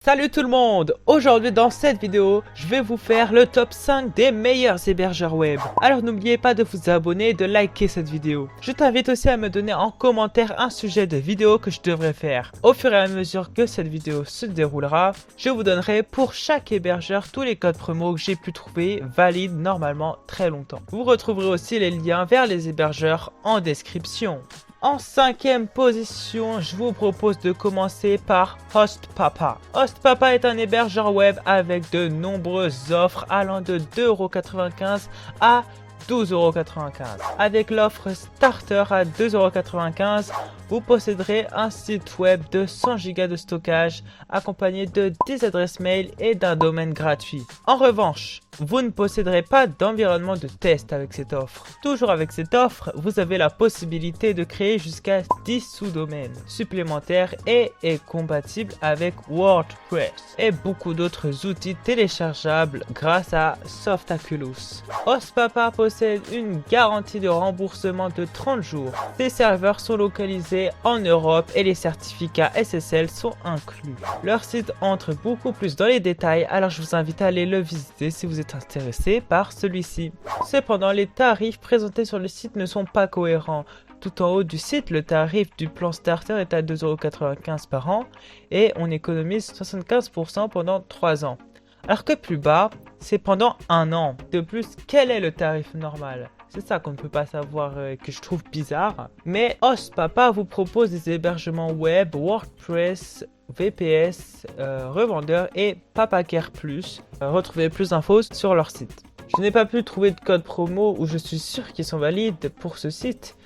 Salut tout le monde! Aujourd'hui dans cette vidéo, je vais vous faire le top 5 des meilleurs hébergeurs web. Alors n'oubliez pas de vous abonner et de liker cette vidéo. Je t'invite aussi à me donner en commentaire un sujet de vidéo que je devrais faire. Au fur et à mesure que cette vidéo se déroulera, je vous donnerai pour chaque hébergeur tous les codes promo que j'ai pu trouver valides normalement très longtemps. Vous retrouverez aussi les liens vers les hébergeurs en description. En cinquième position, je vous propose de commencer par Hostpapa. Hostpapa est un hébergeur web avec de nombreuses offres allant de 2,95 € à 12,95 €. Avec l'offre Starter à 2,95 €, vous posséderez un site web de 100 Go de stockage accompagné de 10 adresses mail et d'un domaine gratuit. En revanche, vous ne posséderez pas d'environnement de test avec cette offre. Toujours avec cette offre, vous avez la possibilité de créer jusqu'à 10 sous-domaines supplémentaires et est compatible avec WordPress et beaucoup d'autres outils téléchargeables grâce à Softaculous. Hostpapa possède une garantie de remboursement de 30 jours. Ses serveurs sont localisés en Europe et les certificats SSL sont inclus. Leur site entre beaucoup plus dans les détails, alors je vous invite à aller le visiter si vous êtes intéressé par celui-ci. Cependant, les tarifs présentés sur le site ne sont pas cohérents. Tout en haut du site, le tarif du plan Starter est à 2,95 € par an et on économise 75% pendant 3 ans. Alors que plus bas, c'est pendant 1 an. De plus, quel est le tarif normal ? C'est ça qu'on ne peut pas savoir que je trouve bizarre. Mais Hostpapa vous propose des hébergements web, WordPress, VPS, revendeur et PapaCare Plus. Retrouvez plus d'infos sur leur site. Je n'ai pas pu trouver de code promo où je suis sûr qu'ils sont valides pour ce site.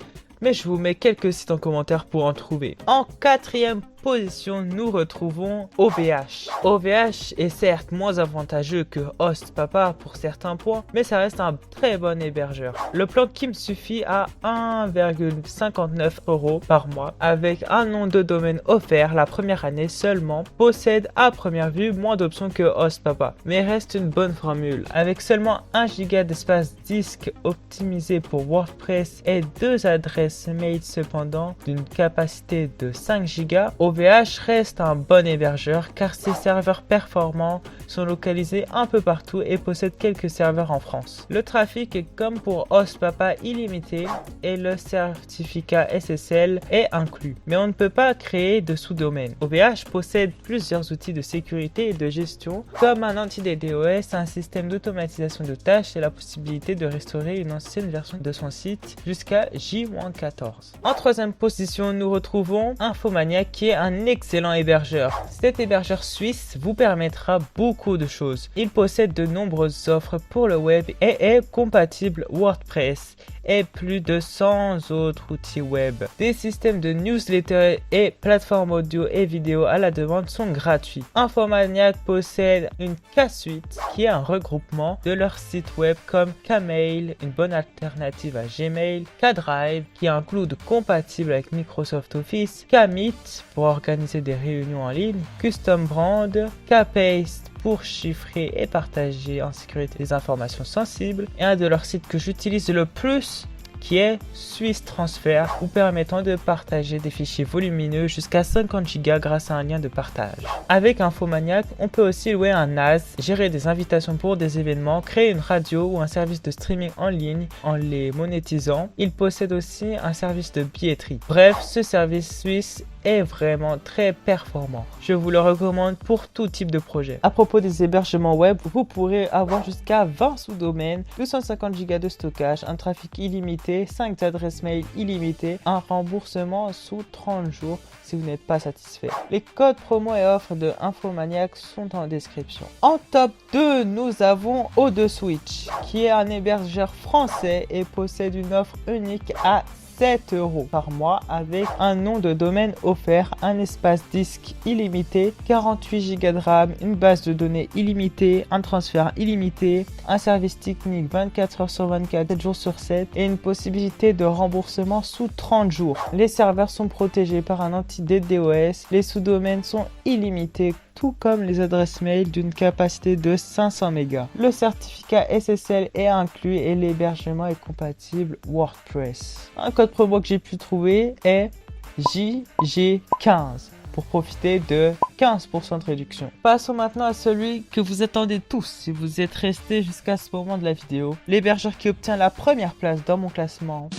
Mais je vous mets quelques sites en commentaire pour en trouver. En quatrième position, nous retrouvons OVH. OVH est certes moins avantageux que Hostpapa pour certains points, mais ça reste un très bon hébergeur. Le plan qui me suffit à 1,59 € par mois, avec un nom de domaine offert la première année seulement, possède à première vue moins d'options que Hostpapa, mais reste une bonne formule. Avec seulement 1 Go d'espace disque optimisé pour WordPress et 2 adresses mail cependant d'une capacité de 5 Go, OVH reste un bon hébergeur car ses serveurs performants sont localisés un peu partout et possèdent quelques serveurs en France. Le trafic est comme pour Hostpapa illimité et le certificat SSL est inclus, mais on ne peut pas créer de sous-domaine. OVH possède plusieurs outils de sécurité et de gestion comme un anti-DDoS, un système d'automatisation de tâches et la possibilité de restaurer une ancienne version de son site jusqu'à J-14. En troisième position, nous retrouvons Infomaniac qui est un excellent hébergeur. Cet hébergeur suisse vous permettra beaucoup de choses. Il possède de nombreuses offres pour le web et est compatible WordPress et plus de 100 autres outils web. Des systèmes de newsletter et plateformes audio et vidéo à la demande sont gratuits. Infomaniac possède une K-Suite qui est un regroupement de leurs sites web comme Kmail, une bonne alternative à Gmail, K-Drive qui est un cloud compatible avec Microsoft Office, Kmeet pour organiser des réunions en ligne, Custom Brand, Kpaste pour chiffrer et partager en sécurité des informations sensibles, et un de leurs sites que j'utilise le plus qui est Swiss Transfer, vous permettant de partager des fichiers volumineux jusqu'à 50 Go grâce à un lien de partage. Avec Infomaniac, on peut aussi louer un NAS, gérer des invitations pour des événements, créer une radio ou un service de streaming en ligne en les monétisant. Il possède aussi un service de billetterie. Bref, ce service suisse est vraiment très performant. Je vous le recommande pour tout type de projet. À propos des hébergements web, vous pourrez avoir jusqu'à 20 sous-domaines, 250 Go de stockage, un trafic illimité, 5 adresses mail illimitées, un remboursement sous 30 jours si vous n'êtes pas satisfait. Les codes promo et offres de Infomaniac sont en description. En top 2, nous avons O2Switch, qui est un hébergeur français et possède une offre unique à 7 € par mois avec un nom de domaine offert, un espace disque illimité, 48 Go de RAM, une base de données illimitée, un transfert illimité, un service technique 24 h sur 24, 7 jours sur 7 et une possibilité de remboursement sous 30 jours. Les serveurs sont protégés par un anti-DDoS, les sous-domaines sont illimités tout comme les adresses mail d'une capacité de 500 mégas. Le certificat SSL est inclus et l'hébergement est compatible WordPress. Un code promo que j'ai pu trouver est JG15. pour profiter de 15% de réduction. Passons maintenant à celui que vous attendez tous si vous êtes resté jusqu'à ce moment de la vidéo. L'hébergeur qui obtient la première place dans mon classement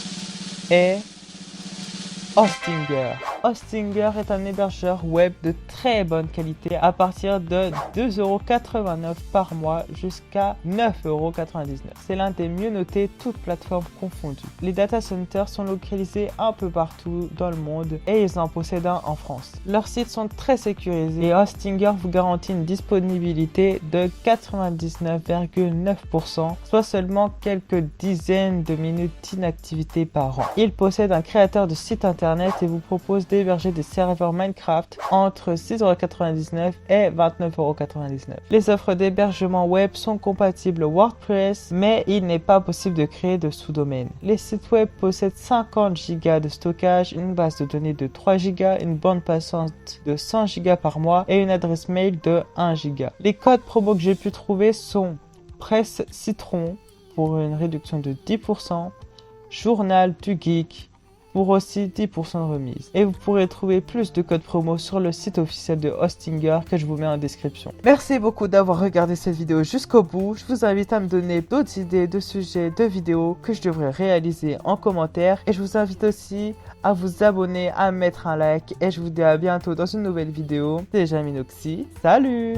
est Hostinger. Hostinger est un hébergeur web de très bonne qualité à partir de 2,89€ par mois jusqu'à 9,99€. C'est l'un des mieux notés, toutes plateformes confondues. Les data centers sont localisés un peu partout dans le monde et ils en possèdent un en France. Leurs sites sont très sécurisés et Hostinger vous garantit une disponibilité de 99,9%, soit seulement quelques dizaines de minutes d'inactivité par an. Il possède un créateur de site internet et vous propose d'héberger des serveurs Minecraft entre 6,99€ et 29,99€. Les offres d'hébergement web sont compatibles WordPress, mais il n'est pas possible de créer de sous-domaine. Les sites web possèdent 50 Go de stockage, une base de données de 3 Go, une bande passante de 100 Go par mois et une adresse mail de 1 Go. Les codes promo que j'ai pu trouver sont Presse Citron pour une réduction de 10%, Journal du Geek pour aussi 10% de remise. Et vous pourrez trouver plus de codes promo sur le site officiel de Hostinger que je vous mets en description. Merci beaucoup d'avoir regardé cette vidéo jusqu'au bout. Je vous invite à me donner d'autres idées de sujets de vidéos que je devrais réaliser en commentaire. Et je vous invite aussi à vous abonner, à mettre un like. Et je vous dis à bientôt dans une nouvelle vidéo. C'était Jaminoxy. Salut!